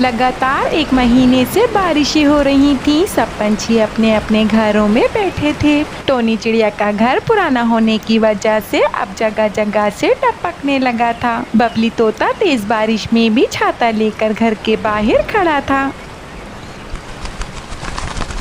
लगातार 1 महीने से बारिशें हो रही थीं। सब पंछी अपने अपने घरों में बैठे थे। टोनी चिड़िया का घर पुराना होने की वजह से अब जगह जगह से टपकने लगा था। बबली तोता तेज बारिश में भी छाता लेकर घर के बाहर खड़ा था।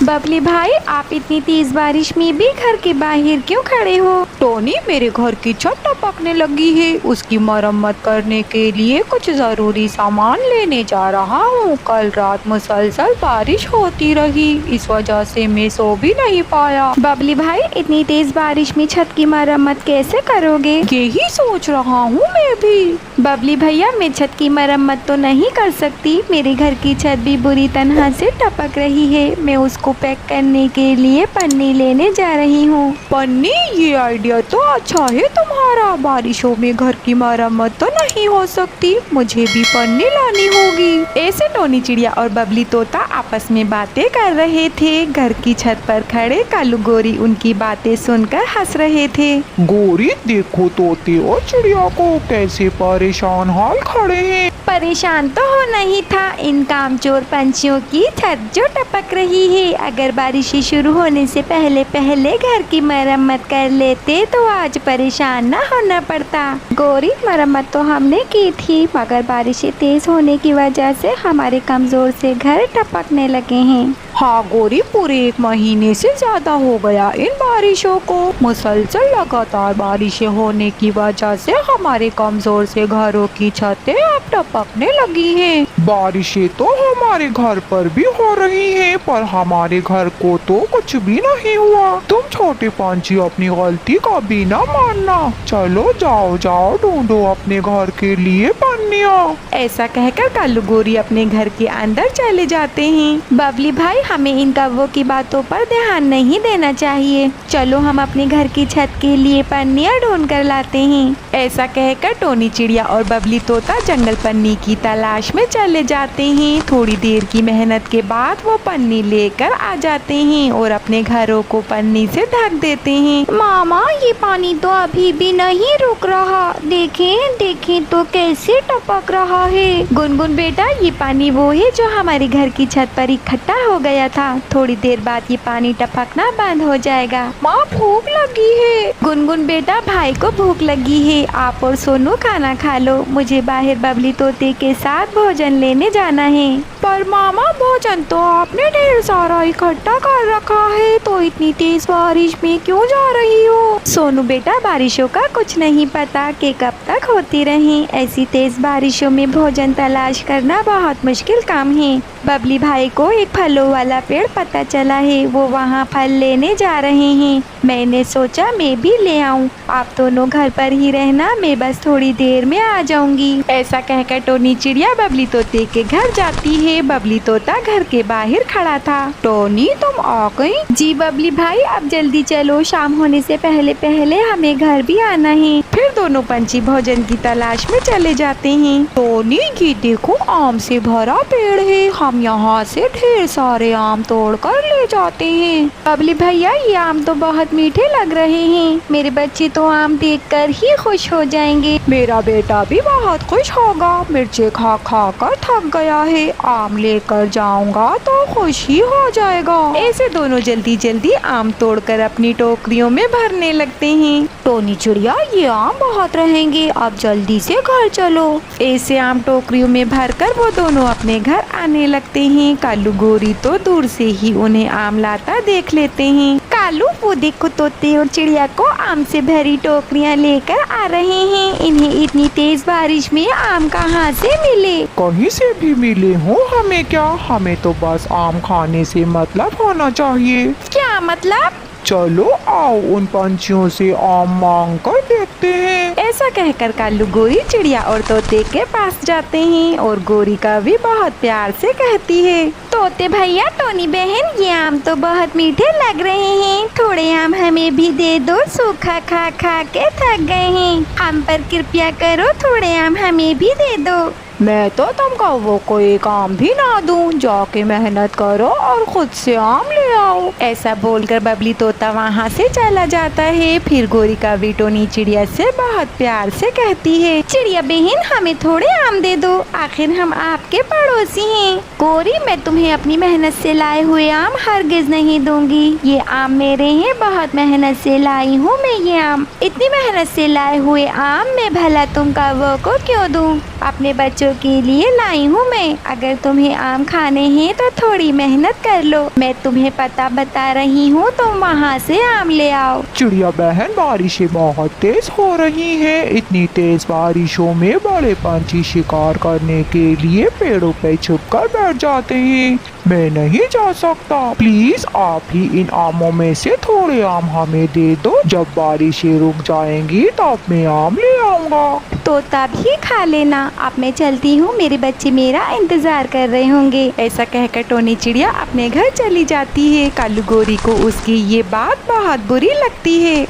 बबली भाई, आप इतनी तेज बारिश में भी घर के बाहर क्यों खड़े हो? टोनी, मेरे घर की छत टपकने लगी है। उसकी मरम्मत करने के लिए कुछ जरूरी सामान लेने जा रहा हूँ। कल रात मुसलसल बारिश होती रही, इस वजह से मैं सो भी नहीं पाया। बबली भाई, इतनी तेज बारिश में छत की मरम्मत कैसे करोगे? यही सोच रहा हूँ मैं भी। बबली भैया, मैं छत की मरम्मत तो नहीं कर सकती। मेरे घर की छत भी बुरी तरह से टपक रही है। मैं उसको पैक करने के लिए पन्नी लेने जा रही हूँ। पन्नी? ये आइडिया तो अच्छा है तुम्हारा। बारिशों में घर की मरम्मत तो नहीं हो सकती, मुझे भी पन्नी लानी होगी। ऐसे टोनी चिड़िया और बबली तोता आपस में बातें कर रहे थे। घर की छत पर खड़े कालू गोरी उनकी बातें सुनकर हंस रहे थे। गोरी, देखो तोते और चिड़िया को कैसे परेशान हाल खड़े हैं। परेशान तो होना ही था, इन कामचोर पंछियों की छत जो टपक रही है। अगर बारिश शुरू होने से पहले पहले घर की मरम्मत कर लेते तो आज परेशान न होना पड़ता। गोरी, मरम्मत तो हमने की थी, मगर बारिश तेज होने की वजह से हमारे कमजोर से घर टपकने लगे हैं। हाँ गोरी, पूरे 1 महीने से ज्यादा हो गया इन बारिशों को। मुसलसल लगातार बारिशें होने की वजह से हमारे कमजोर से घरों की छतें अब टपकने लगी हैं। बारिशें तो हमारे घर पर भी हो रही हैं, पर हमारे घर को तो कुछ भी नहीं हुआ। तुम छोटे पंछी अपनी गलती का भी न मानना। चलो जाओ जाओ, ढूंढो अपने घर के लिए पन्नियाँ। ऐसा कहकर कालू गोरी अपने घर के अंदर चले जाते हैं। बबली भाई, हमें इन कौवों की बातों पर ध्यान नहीं देना चाहिए। चलो हम अपने घर की छत के लिए पन्नियाँ ढूंढ कर लाते हैं। ऐसा कहकर टोनी चिड़िया और बबली तोता जंगल पन्नी की तलाश में चले जाते हैं। थोड़ी देर की मेहनत के बाद वो पन्नी लेकर आ जाते हैं और अपने घरों को पन्नी से ढक देते हैं। मामा, ये पानी तो अभी भी नहीं रुक रहा। देखें देखें तो कैसे टपक रहा है। गुनगुन बेटा, ये पानी वो है जो हमारे घर की छत पर इकट्ठा हो गया था। थोड़ी देर बाद ये पानी टपकना बंद हो जाएगा। माँ, भूख लगी है। गुनगुन बेटा, भाई को भूख लगी है। आप और सोनू खाना खा लो, मुझे बाहर बबली तोते के साथ भोजन लेने जाना है। पर मामा, भोजन तो आपने ढेर सारा इकट्ठा कर रखा है, तो इतनी तेज बारिश में क्यों जा रही हो? सोनू बेटा, बारिशों का कुछ नहीं पता कि कब तक होती रही। ऐसी तेज बारिशों में भोजन तलाश करना बहुत मुश्किल काम है। बबली भाई को एक फलों वाला पेड़ पता चला है, वो वहाँ फल लेने जा रहे हैं। मैंने सोचा मैं भी ले आऊं। आप दोनों घर पर ही रहना, मैं बस थोड़ी देर में आ जाऊंगी। ऐसा कहकर टोनी चिड़िया बबली तोते के घर जाती है। बबली तोता घर के बाहर खड़ा था। टोनी, तुम आ गई? जी बबली भाई, अब जल्दी चलो, शाम होने से पहले पहले हमें घर भी आना है। फिर दोनों पंछी भोजन की तलाश में चले जाते हैं। टोनी, ये देखो, आम से भरा पेड़ है। हम यहाँ से ढेर सारे आम तोड़ कर ले जाते हैं। बबली भैया, ये आम तो बहुत मीठे लग रहे हैं। मेरे बच्चे तो आम देखकर ही खुश हो जाएंगे। मेरा बेटा भी बहुत खुश होगा। मिर्चे खा खा कर थक गया है। आम लेकर जाऊंगा तो खुश ही हो जाएगा। ऐसे दोनों जल्दी जल्दी आम तोड़कर अपनी टोकरियों में भरने लगते हैं। टोनी चिड़िया, ये आम बहुत रहेंगे, अब जल्दी से घर चलो। ऐसे आम टोकरियों में भरकर वो दोनों अपने घर आने लगते हैं। कालू गोरी तो दूर से ही उन्हें आम लाता देख लेते हैं। कालू, वो देखो, तोते और चिड़िया को आम से भरी टोकरियां लेकर आ रहे हैं। इन्हें इतनी तेज बारिश में आम कहाँ से मिले? कहीं से भी मिले हो, हमें क्या। हमें तो बस आम खाने से मतलब होना चाहिए। क्या मतलब? चलो आओ, उन पंछियों से आम मांग कर देखते हैं। ऐसा कहकर कालू गोरी चिड़िया और तोते के पास जाते हैं और गोरी का भी बहुत प्यार से कहती है। तोते भैया, टोनी बहन, ये आम तो बहुत मीठे लग रहे हैं। थोड़े आम हमें भी दे दो, सूखा खा खा के थक गए हैं। हम पर कृपया करो, थोड़े आम हमें भी दे दो। मैं तो तुम कौवों को एक आम भी ना दूं, जाके मेहनत करो और खुद से आम ले आओ। ऐसा बोलकर बबली तोता वहाँ से चला जाता है। फिर गोरी कौवी टोनी चिड़िया से बहुत प्यार से कहती है, चिड़िया बहन हमें थोड़े आम दे दो, आखिर हम आपके पड़ोसी हैं। गोरी मैं तुम्हें अपनी मेहनत से लाए हुए आम हरगिज नहीं दूंगी। ये आम मेरे हैं, बहुत मेहनत से लाई हूँ मैं ये आम। इतनी मेहनत से लाए हुए आम मैं भला तुम कौवों को क्यों दूं? अपने बच्चों के लिए लाई हूँ मैं। अगर तुम्हें आम खाने हैं तो थोड़ी मेहनत कर लो। मैं तुम्हें पता बता रही हूँ, तुम वहाँ से आम ले आओ। चिड़िया बहन बारिशें बहुत तेज हो रही हैं। इतनी तेज बारिशों में बड़े पंछी शिकार करने के लिए पेड़ों पे छुपकर बैठ जाते हैं। मैं नहीं जा सकता, प्लीज आप ही इन आमों में से थोड़े आम हमें दे दो। जब बारिशें रुक जाएंगी तब मैं आम ले आऊंगा। तोता भी खा लेना। अब मैं चलती हूँ, मेरे बच्चे मेरा इंतजार कर रहे होंगे। ऐसा कहकर टोनी चिड़िया अपने घर चली जाती है। कालू गोरी को उसकी ये बात बहुत बुरी लगती है।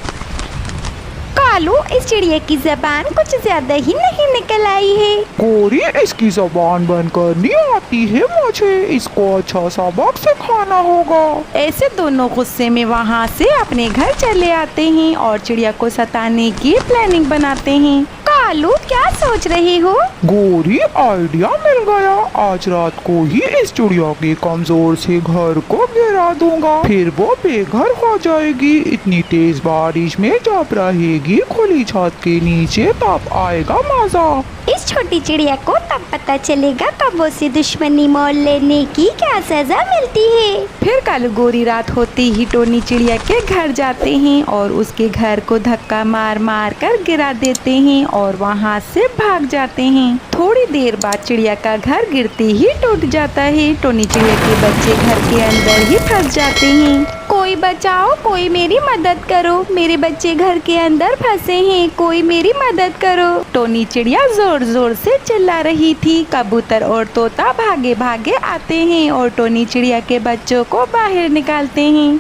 कालू, इस चिड़िया की जबान कुछ ज्यादा ही नहीं निकल आई है। गोरी इसकी जबान बंद करनी आती है मुझे, इसको अच्छा सबक सिखाना होगा। ऐसे दोनों गुस्से में वहाँ से अपने घर चले आते हैं और चिड़िया को सताने की प्लानिंग बनाते हैं। कालू क्या सोच रहे हो? गोरी आइडिया मिल गया, आज रात को ही इस चिड़िया के कमजोर से घर को गिरा दूंगा, फिर वो बेघर हो जाएगी। इतनी तेज बारिश में जब रहेगी खुली छत के नीचे तब आएगा मजा। इस छोटी चिड़िया को तब पता चलेगा कौवों से दुश्मनी मोल लेने की क्या सजा मिलती है। फिर कालू गोरी रात होते ही टोनी चिड़िया के घर जाते हैं और उसके घर को धक्का मार मार कर गिरा देते हैं और वहाँ से भाग जाते हैं। थोड़ी देर बाद चिड़िया का घर गिरते ही टूट जाता है। टोनी चिड़िया के बच्चे घर के अंदर ही फंस जाते हैं। कोई बचाओ, कोई मेरी मदद करो, मेरे बच्चे घर के अंदर फंसे हैं, कोई मेरी मदद करो। टोनी चिड़िया जोर जोर से चिल्ला रही थी। कबूतर और तोता भागे भागे आते हैं और टोनी चिड़िया के बच्चों को बाहर निकालते हैं।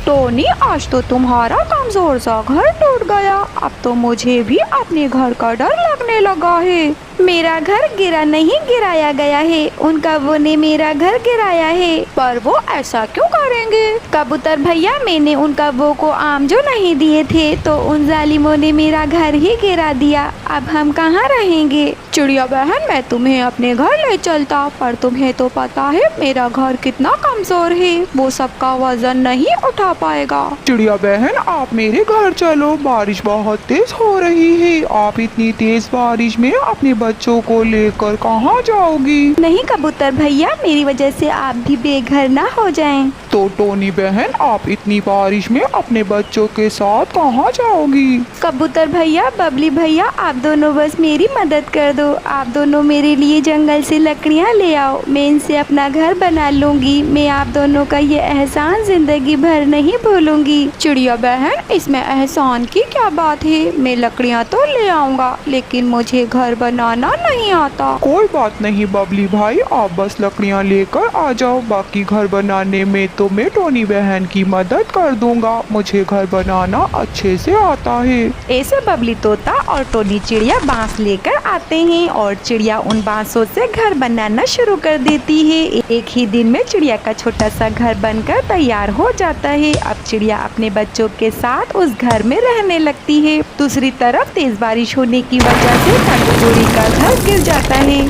टोनी, आज तो तुम्हारा कमजोर सा घर टूट गया। अब तो मुझे भी अपने घर का डर लगने लगा है। मेरा घर गिरा नहीं, गिराया गया है। उन कौवों ने मेरा घर गिराया है। पर वो ऐसा क्यों करेंगे? कबूतर भैया, मैंने उन कौवों को आम जो नहीं दिए थे तो उन जालिमों ने मेरा घर ही गिरा दिया। अब हम कहाँ रहेंगे? चिड़िया बहन, मैं तुम्हें अपने घर ले चलता, पर तुम्हें तो पता है मेरा घर कितना कमजोर है, वो सबका वजन नहीं उठा पाएगा। चिड़िया बहन आप मेरे घर चलो, बारिश बहुत तेज हो रही है। आप इतनी तेज बारिश में अपने बच्चों को लेकर कहाँ जाओगी? नहीं कबूतर भैया, मेरी वजह से आप भी बेघर ना हो जाएं। तो टोनी बहन आप इतनी बारिश में अपने बच्चों के साथ कहाँ जाओगी? कबूतर भैया, बबली भैया, आप दोनों बस मेरी मदद कर दो। आप दोनों मेरे लिए जंगल से लकड़ियाँ ले आओ, मैं इनसे अपना घर बना लूंगी। मैं आप दोनों का ये एहसान जिंदगी भर नहीं भूलूंगी। चिड़िया बहन, इसमें एहसान की क्या बात है? मैं लकड़ियाँ तो ले आऊँगा, लेकिन मुझे घर बनाना नहीं आता। कोई बात नहीं बबली भाई, आप बस लकड़ियाँ लेकर आ जाओ। बाकी घर बनाने में तो मैं टोनी बहन की मदद कर दूंगा, मुझे घर बनाना अच्छे से आता है। ऐसे बबली तोता और टोनी चिड़िया बांस लेकर आते हैं और चिड़िया उन बांसों से घर बनाना शुरू कर देती है। एक ही दिन में चिड़िया का छोटा सा घर बनकर तैयार हो जाता है। अब चिड़िया अपने बच्चों के साथ उस घर में रहने लगती है। दूसरी तरफ तेज बारिश होने की वजह से कालू गोरी का घर गिर जाता है।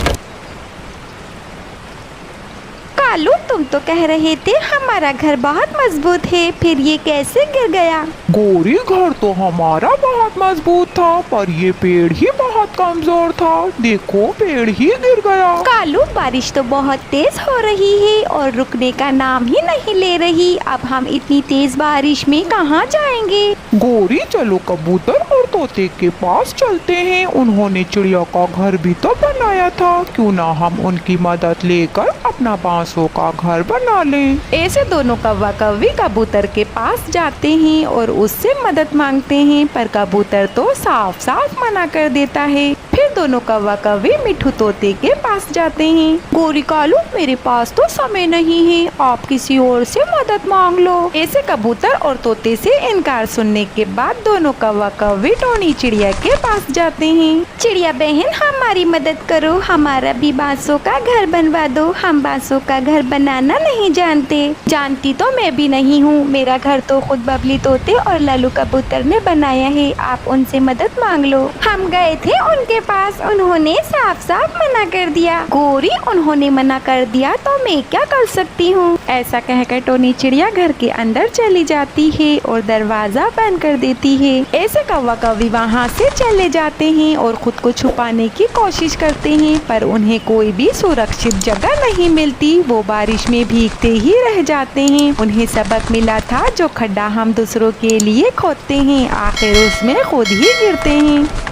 कालू, तुम तो कह रहे थे हमारा घर बहुत मजबूत है, फिर ये कैसे गिर गया? गोरी घर तो हमारा बहुत मजबूत था, पर ये पेड़ ही बहुत कमजोर था। देखो पेड़ ही गिर गया। कालू, बारिश तो बहुत तेज हो रही है और रुकने का नाम ही नहीं ले रही। अब हम इतनी तेज बारिश में कहाँ जाएंगे? गोरी चलो कबूतर और तोते के पास चलते हैं, उन्होंने चिड़िया का घर भी तो बनाया था। क्यों ना हम उनकी मदद लेकर अपना बांसों का घर बना लें। ऐसे दोनों कौवा कौवी कबूतर के पास जाते हैं और उससे मदद मांगते हैं, पर कबूतर तो साफ साफ मना कर देता है। फिर दोनों कौवा कौवी मिठू तोते के पास जाते हैं। गोरी कालू, मेरे पास तो समय नहीं है, आप किसी और से मदद मांग लो। ऐसे कबूतर और तोते से इनकार सुनने के बाद दोनों कौवा कौवी टोनी चिड़िया के पास जाते हैं। चिड़िया बहन, हमारी मदद करो, हमारा भी बांसों का घर बनवा दो। हम बांसों का घर बनाना नहीं जानते। जानती तो मैं भी नहीं हूँ, मेरा घर तो खुद बबली तोते और लालू कबूतर ने बनाया है, आप उनसे मदद मांग लो। हम गए थे उनके पास, उन्होंने साफ साफ मना कर दिया। गोरी, उन्होंने मना कर दिया तो मैं क्या कर सकती हूँ। ऐसा कहकर टोनी चिड़िया घर के अंदर चली जाती है और दरवाजा बंद कर देती है। ऐसे कौवा कौवी वहाँ से चले जाते हैं और खुद को छुपाने की कोशिश करते हैं, पर उन्हें कोई भी सुरक्षित जगह नहीं मिलती। वो बारिश में भीगते ही रह जाते हैं। उन्हें सबक मिला था, जो खड्डा हम दूसरों के लिए खोदते हैं, आखिर उसमें खुद ही गिरते हैं।